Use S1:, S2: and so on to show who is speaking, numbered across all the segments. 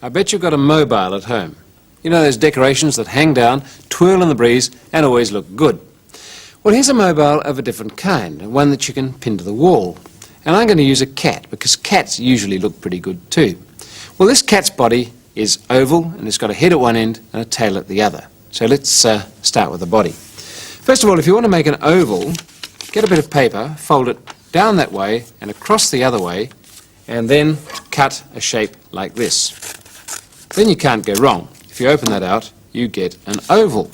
S1: I bet you've got a mobile at home. You know those decorations that hang down, twirl in the breeze, and always look good. Well, here's a mobile of a different kind, one that you can pin to the wall. And I'm going to use a cat, because cats usually look pretty good too. Well, this cat's body is oval, and it's got a head at one end and a tail at the other. So let's start with the body. First of all, if you want to make an oval, get a bit of paper, fold it down that way and across the other way, and then cut a shape like this. Then you can't go wrong. If you open that out, you get an oval.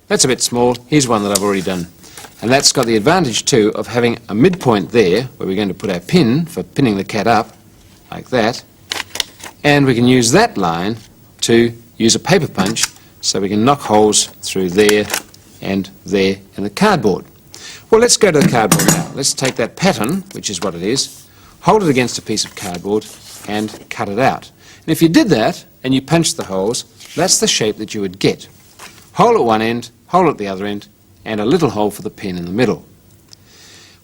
S1: That's a bit small. Here's one that I've already done. And that's got the advantage too of having a midpoint there where we're going to put our pin for pinning the cat up, like that. And we can use that line to use a paper punch so we can knock holes through there and there in the cardboard. Well, let's go to the cardboard now. Let's take that pattern, which is what it is, hold it against a piece of cardboard and cut it out. And if you did that and you punched the holes, that's the shape that you would get. Hole at one end, hole at the other end, and a little hole for the pin in the middle.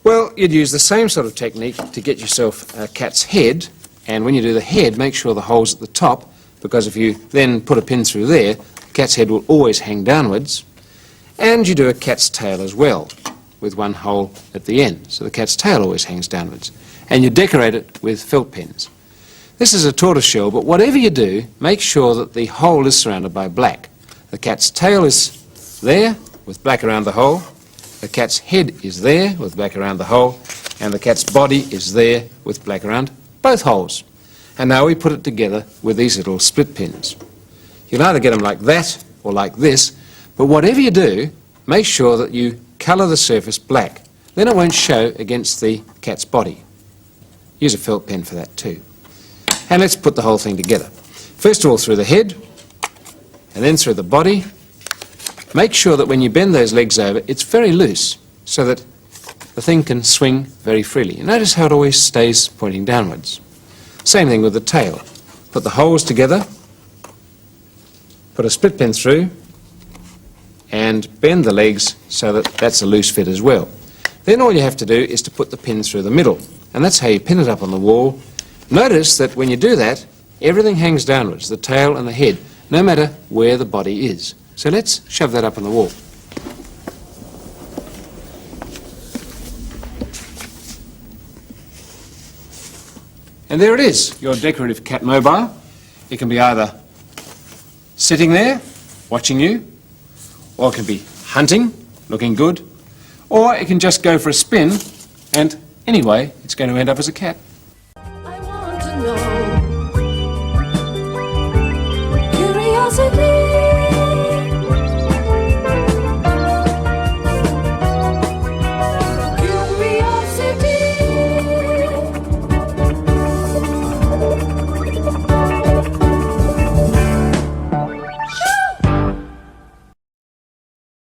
S1: Well, you'd use the same sort of technique to get yourself a cat's head, and when you do the head, make sure the hole's at the top, because if you then put a pin through there, the cat's head will always hang downwards. And you do a cat's tail as well, with one hole at the end, so the cat's tail always hangs downwards. And you decorate it with felt pens. This is a tortoiseshell, but whatever you do, make sure that the hole is surrounded by black. The cat's tail is there, with black around the hole. The cat's head is there, with black around the hole. And the cat's body is there, with black around both holes. And now we put it together with these little split pins. You'll either get them like that or like this, but whatever you do, make sure that you colour the surface black. Then it won't show against the cat's body. Use a felt pen for that too. And let's put the whole thing together. First of all through the head, and then through the body. Make sure that when you bend those legs over, it's very loose, so that the thing can swing very freely. You notice how it always stays pointing downwards. Same thing with the tail. Put the holes together, put a split pin through, and bend the legs so that that's a loose fit as well. Then all you have to do is to put the pin through the middle, and that's how you pin it up on the wall. Notice that when you do that, everything hangs downwards, the tail and the head, no matter where the body is. So let's shove that up on the wall. And there it is, your decorative cat mobile. It can be either sitting there, watching you, or it can be hunting, looking good, or it can just go for a spin, and anyway, it's going to end up as a cat.